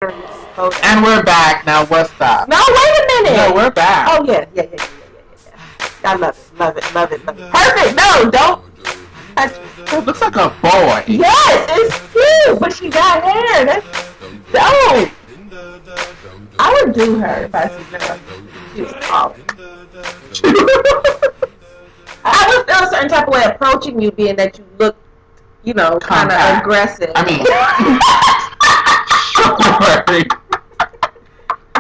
And we're back. Now, what's up? No, wait a minute. No, we're back. Oh, yeah. I love it. Perfect. No, don't touch me. It looks like a boy. Yes, it's cute, but she got hair. That's dope. I would do her if I see her. She was tall. I would feel a certain type of way approaching you, being that you look, kind of aggressive. I mean,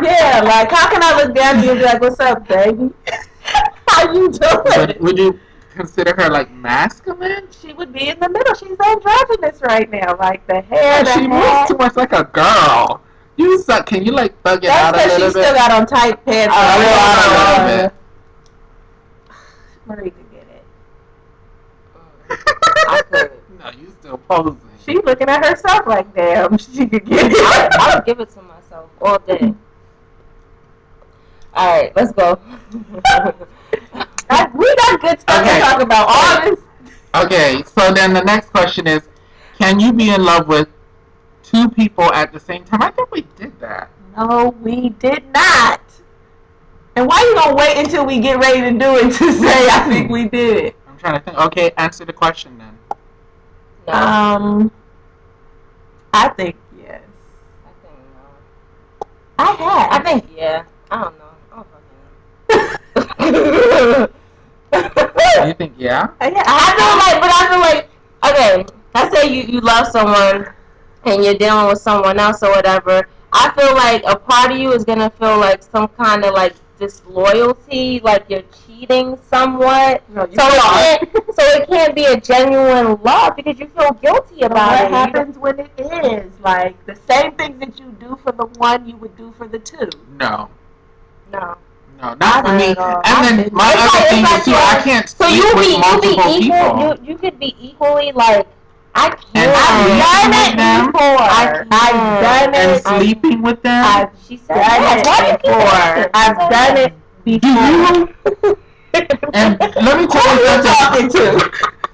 yeah, like how can I look down at you and be like, "What's up, baby? How you doing?" Would you consider her like masculine? She would be in the middle. She's androgynous right now, like the hair. She looks too much like a girl. You suck. Can you like thug it out a little bit? That's because she still got on tight pants. A little bit. Marie could get it. I could. No, you still posing. She looking at herself like, damn, she could get it. I would give it to myself all day. All right, let's go. We got good stuff to talk about. All this. Okay, so then the next question is, can you be in love with two people at the same time? I think we did that. No, we did not. And why you gonna wait until we get ready to do it to say I think we did it? I'm trying to think. Okay, answer the question then. No. I think yes. I think no. I have. I think yeah. I don't know. You think yeah? Yeah, I feel like, okay, let's say you love someone and you're dealing with someone else or whatever. I feel like a part of you is gonna feel like some kind of like disloyalty, like you're cheating somewhat. No, so it can't be a genuine love because you feel guilty about it. What happens when it is? Like the same things that you do for the one, you would do for the two. No. No. No, not for me. And then my It's other thing like is too, I can't sleep with multiple people. You could be equally like, I can't. And I've done it before. I've done it. And sleeping with them. She said that before. I've done it before. And let me tell you something.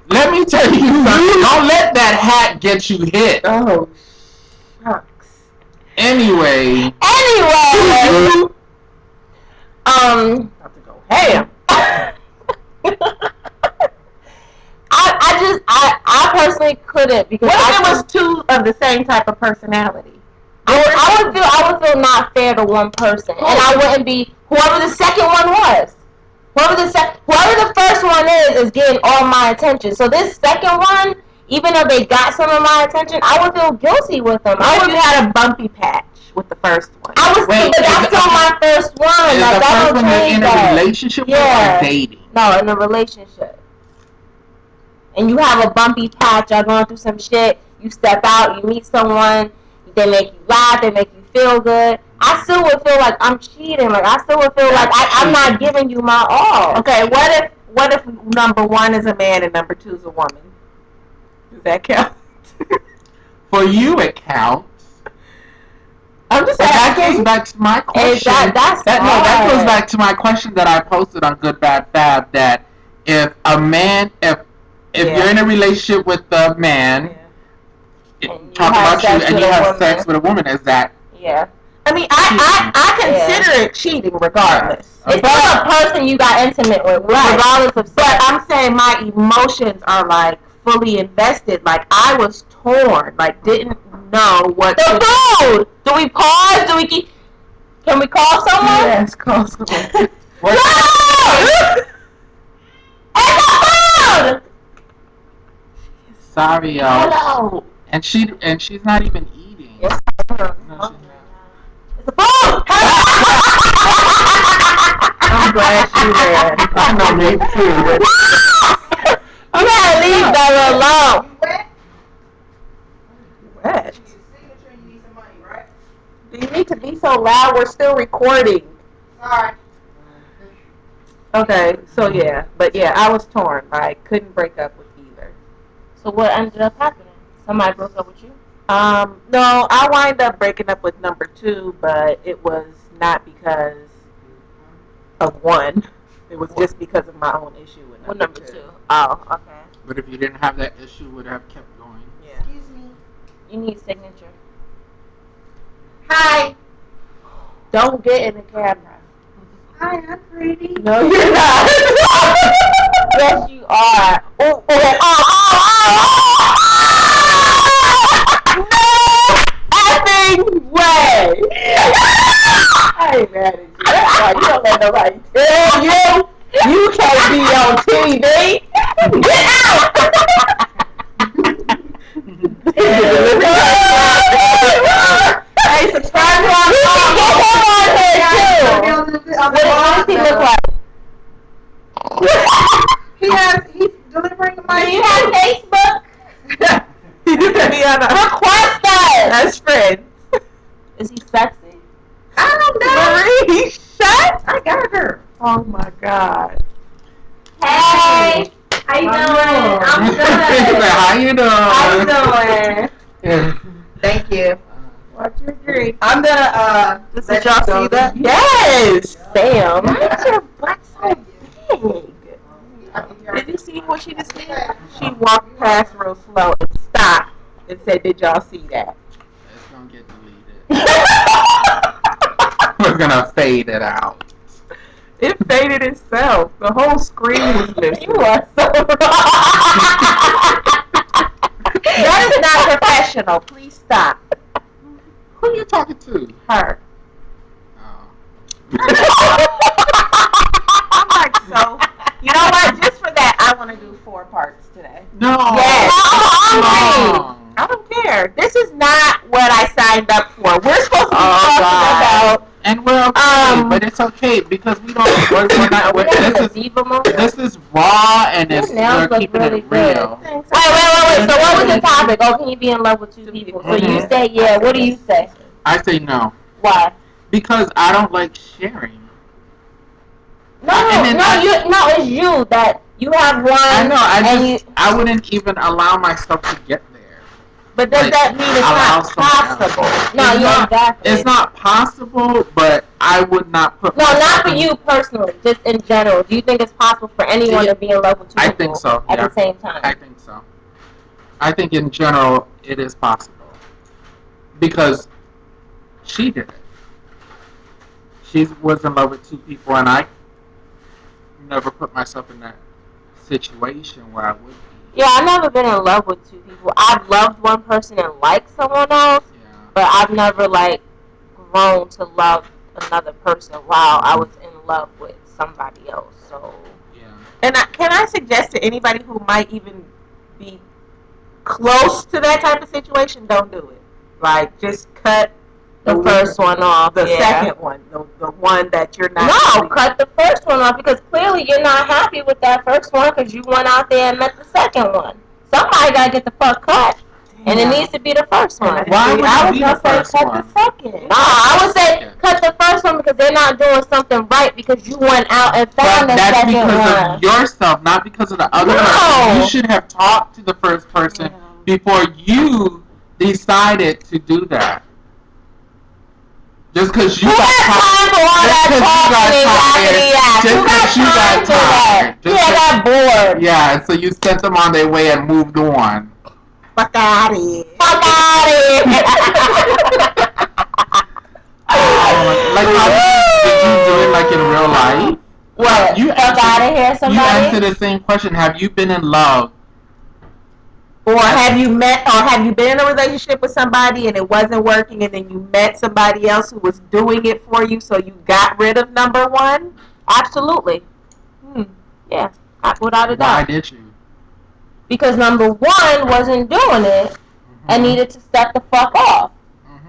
Let me tell you something. Don't let that hat get you hit. Oh, shucks. Anyway. About to go ham. I personally couldn't because what if it was two of the same type of personality? I would feel not fair to one person, and I wouldn't be whoever the second one was. Whoever the first one is getting all my attention. So this second one, even though they got some of my attention, I would feel guilty with them. I would have had a bumpy patch with the first one. But that's still my first one. Is like the that first don't one change in that. a relationship with or dating? No, in a relationship. And you have a bumpy patch, y'all going through some shit, you step out, you meet someone, they make you laugh, they make you feel good. I still would feel like I'm cheating. Like I still would feel like I'm not giving you my all. Okay, what if number one is a man and number two is a woman? Does that count? For you, it counts. I'm just asking. That goes asking. back to my question. That goes back to my question that I posted on Good Bad Fab. That if a man, if you're in a relationship with a man, talk about you, and you have sex with a woman, is that? Yeah. I mean, I consider it cheating regardless. It's still a person you got intimate with, regardless of sex. But I'm saying my emotions are like fully invested. Like I was torn. Like didn't know what. The food. Do we pause? Do we keep? Can we call someone? Yes, call someone. No! It's the food. Sorry, y'all. Hello. And she's not even eating. Yes, no, she's not. It's the food. I'm glad she ran. I know me too. You gotta leave Bella alone. What? Do you need to be so loud? We're still recording. Sorry. Okay, so but I was torn. I couldn't break up with either. So what ended up happening? Somebody broke up with you? No, I wind up breaking up with number two, but it was not because of one. It was just because of my own issue with number two. Oh, okay. But if you didn't have that issue, would have kept going. Yeah. Excuse me. You need signature. Hi. Don't get in the camera. Hi, I'm pretty. No, you're not. Yes, you are. Oh, okay. No effing way. I ain't mad at you. That's why you don't let nobody tell you. You can't be on TV. Get out. Hey, subscribe to our What does he look like? He's delivering my Do you have Facebook? You can be on a Request us. as friends. Is he sexy? I don't know. Marie, shut. I got her. Oh my God. Hey, how you doing? I'm good. How you How you doing? Thank you. Watch your drink. I'm gonna Just let let y'all you see go. that. Yes. Damn. Why is your butt so big? Did you see what she just did? She walked past real slow and stopped and said, "Did y'all see that?" It's gonna get deleted. We're gonna fade it out. It faded itself. The whole screen was missing. You are so wrong. That is not professional. Please stop. Who are you talking to? Her. Oh. I'm like, so, you know what? Just for that, I want to do 4 parts today. No. Yes. I'm hungry. Wrong. I don't care. This is not what I signed up for. We're supposed to be Oh, talking God. about. And we're okay, but it's okay because we don't. We're not. We got This the is diva moment. this is raw and Your it's nails we're look keeping really it good. real. Thanks. Wait. So what was the topic? Oh, can you be in love with 2 people? So you Mhm. say yeah. What do you say? I say no Why? because I don't like sharing. No, And then it's you that you have one. I know. and I wouldn't even allow myself to get there. But does Like, that mean it's allow not someone else. possible? No, It's yeah, not- exactly. It's not possible, but I would not put. No, myself not for in- you personally. Just in general. Do you think it's possible for anyone to be in love with 2 I people think so, at yeah. the same time? I think so. I think in general it is possible because she did it. She was in love with 2 people, and I never put myself in that situation where I would be. Yeah, I've never been in love with 2 people. I've loved one person and liked someone else, Yeah. but I've never grown to love another person while I was in love with somebody else. So Yeah. And can I suggest to anybody who might even be close to that type of situation, don't do it. Like, just cut the first one off. the yeah. second one, the one that you're not. No, really- cut the first one off because clearly you're not happy with that first one because you went out there and met the second one. Somebody gotta get the fuck cut, and it needs to be the first one. Why would I it was be gonna the say first cut one? the second. No, I would say cut the first one because they're not doing something right because you went out and But found the that's second because one. of yourself, not because of the other No. person. You should have talked to the first person before you decided to do that. Just because you Who got got time tired. for all that Just 'cause talking and you got yappity yap? tired. Who Just got 'cause you time got for that? tired. Just Yeah, I got bored. Yeah, so you sent them on their way and moved on. Fuck out of here. Fuck out of here. Like how did you do it like in real life? What? You Fuck out of here, You somebody? answered the same question. Have you been in love? Or have you been in a relationship with somebody and it wasn't working, and then you met somebody else who was doing it for you, so you got rid of number one? Absolutely. Yeah, without a Why doubt. did you? Because number one wasn't doing it and needed to step the fuck off.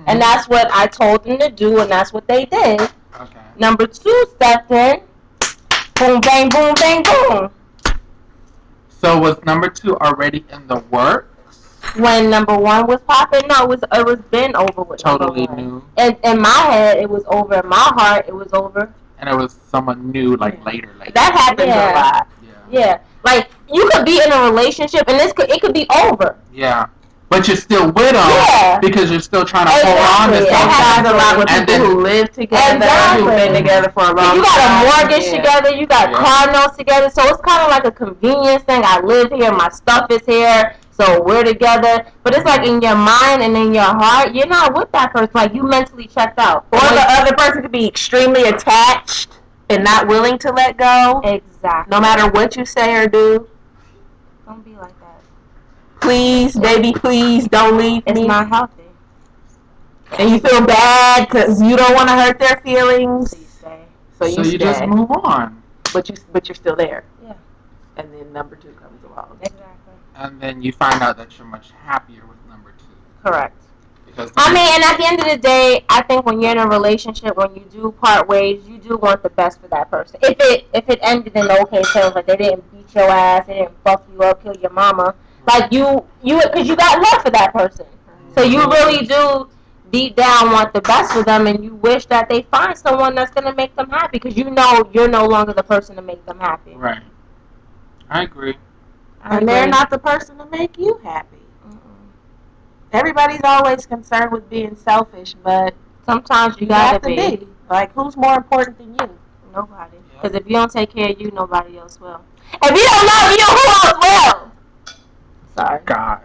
And that's what I told them to do, and that's what they did. Okay. Number 2 stepped in. Boom, bang, boom, bang, boom. So was number 2 already in the works? When number 1 was popping, no, it was been over with. Totally number 1. new. In my head, it was over. In my heart, it was over. And it was someone new, like later. That happens a lot. Yeah, like you could be in a relationship and it could be over. Yeah. But you're still with them Yeah. because you're still trying to hold on to Exactly. That something. happens a lot with And people then- who live together, Exactly. who've been together for a long time. You got a mortgage Yeah. together, you got Yeah. car notes together, so it's kind of like a convenience thing. I live here, my stuff is here, so we're together. But it's like in your mind and in your heart, you're not with that person. Like you mentally checked out. Or the other person could be extremely attached and not willing to let go. Exactly. No matter what you say or do. Don't be like that. Please, baby, please don't leave It's me. not healthy. And you feel bad because you don't want to hurt their feelings. So you stay. So you stay. just move on. But you're still there. Yeah. And then number 2 comes along. Exactly. And then you find out that you're much happier with number 2. Correct. Because I mean, and at the end of the day, I think when you're in a relationship, when you do part ways, you do want the best for that person. If it ended in okay terms, like they didn't beat your ass, they didn't fuck you up, kill your mama, like you because you got love for that person. So you really do deep down want the best for them, and you wish that they find someone that's gonna make them happy, because you know you're no longer the person to make them happy. Right. I agree. And they're not the person to make you happy. Everybody's always concerned with being selfish, but Sometimes you you have gotta to be. Like, who's more important than you? Nobody. Yeah. Because if you don't take care of you, nobody else will. If you don't love you, who else will? Sorry. God.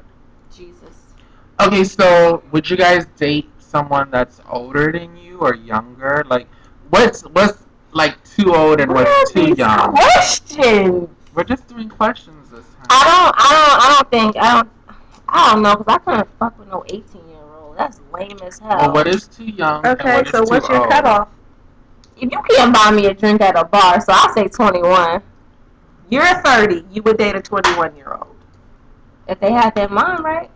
Jesus. Okay, so would you guys date someone that's older than you or younger? Like, what's like too old and what's too young? Questions. We're just doing questions this time. I don't know, because I couldn't fuck with no 18-year-old. That's lame as hell. Well, what is too young? and Okay, what is so too what's your old? cutoff? If you can't buy me a drink at a bar, so I'll say 21. You're 30. You would date a 21-year-old. If they had their mind right.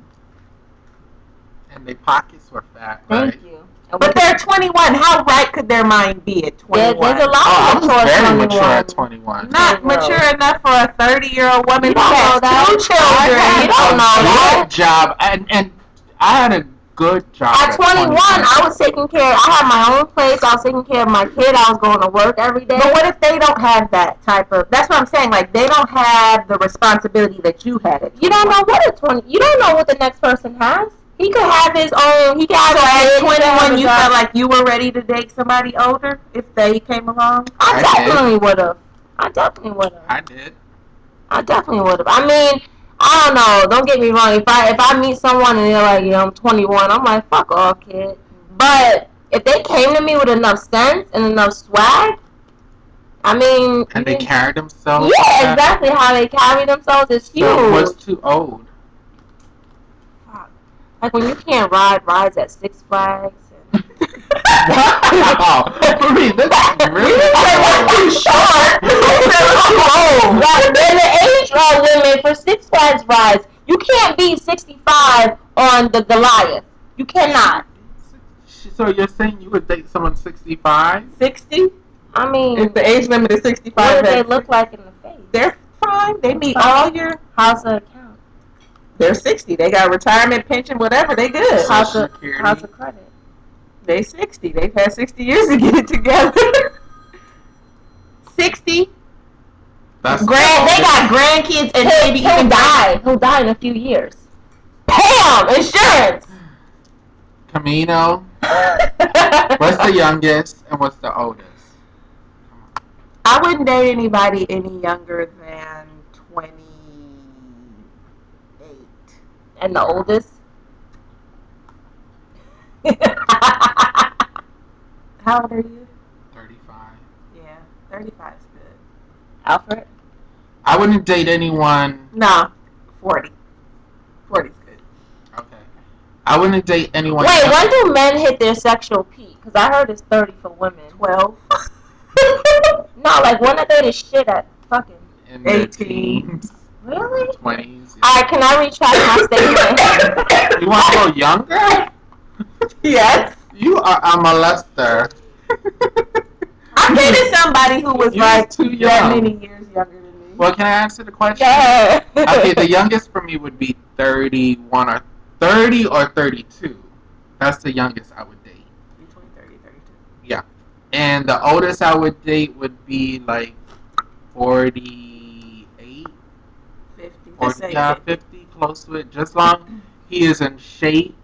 And their pockets were fat, Thank right? you. But they're 21. How right could their mind be at 21? There's a lot Oh, of I'm mature very 21. mature at 21. Not No. mature enough for a 30-year-old woman You who don't has know that. 2 children. You don't know that. Good job, and I had a good job. At 21, I was taking care. I had my own place. I was taking care of my kid. I was going to work every day. But what if they don't have that type of... That's what I'm saying. Like, they don't have the responsibility that you had at 21. You don't know what a 20. You don't know what the next person has. He could have his own. He could have So his at kid, he could have 21, his you own- felt like you were ready to date somebody older if they came along? I I definitely would have. I definitely would have. I did. I definitely would have. I mean, I don't know. Don't get me wrong. If I meet someone and they're like, yeah, I'm 21, I'm like, fuck off, kid. But if they came to me with enough sense and enough swag, I mean, And they carried themselves. yeah, like that. exactly how they carry themselves is huge. So what's too old? Fuck. Like when you can't ride rides at Six Flags. And Wow. For me, this is really too short. Like, there's an age limit for Six Flags rides. You can't be 65 on the Goliath. You cannot. So you're saying you would date someone 65? 60? I mean, If the age limit is 65, what do they that's- look like in the face? they're fine. They meet all your... How's the account? They're 60. They got retirement, pension, whatever. They good. How's the Security. credit? They 60. They've had 60 years to get it together. 60. That's They got grandkids and maybe He'll even die. He'll die in a few years. Bam! Insurance! Camino. What's the youngest and what's the oldest? I wouldn't date anybody any younger than 28. And the oldest? How old are you? 35. Yeah, 35 is good. Alfred? I wouldn't date anyone. No, 40. 40 is good. Okay. I wouldn't date anyone. Wait, when do men hit their sexual peak? Because I heard it's 30 for women. 12. No, like when are they the shit at fucking? in their 18. teens, Really? 20s. Alright, can I retract my statement? You want to go younger? Yes. You are a molester. I dated somebody who was You're like too that young. many years younger than me. Well, can I answer the question? Yeah. Okay, the youngest for me would be 31 or 30 or 32. That's the youngest I would date. Between 30 and 32. Yeah. And the oldest I would date would be like 48, 50. or Just say yeah, 50. 50, close to it. Just long he is in shape,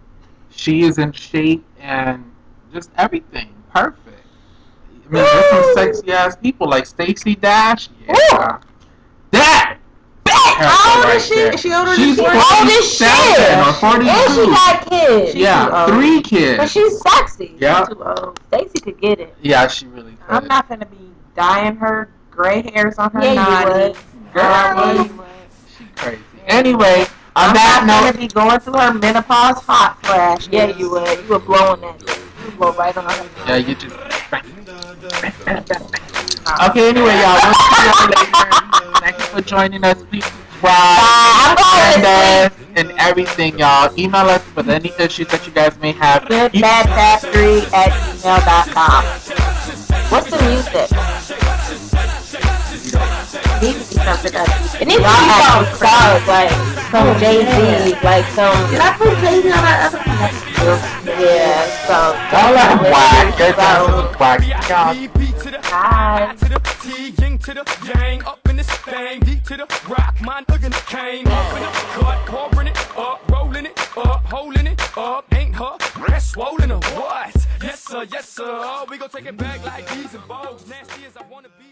she is in shape, and just everything perfect. I mean, there's some sexy ass people like Stacey Dash. Yeah. That. character How old right is she? there. Is she older She's than 47 old as shit. 47 or And 42. she got kids. Yeah, too old. 3 But kids. she's sexy. Yeah. Too old. Stacey could get it. Yeah, she really could. I'm not gonna be dyeing her gray hairs on her Yeah, you naughty. would. Girl, Yeah, you would. she crazy. Anyway, on I'm that not note, gonna be going through her menopause hot flash. Yeah, you would. You would blow on that. You would blow right on her. yeah, you just. Okay, anyway, y'all, we'll see y'all later. Thank you for joining us. Please subscribe, I'm going send to us, and everything, y'all. Email us with any issues that you guys may have. goodbadfactory@gmail.com. What's the music? Needs to be something that It needs to be some stars, like some Jay-Z, like some. Did I put Jay-Z on that other one? Yeah, so. Y'all are whack. Your guys are whack. Y'all. Hi. To the T, yin to the yang, up in this thing, D to the rock, mine again came up in the cut, pouring it up, rolling it up, holding it up, ain't her, that's swollen or what? Yes sir, we gon' take it back like these and bows, nasty as I wanna be.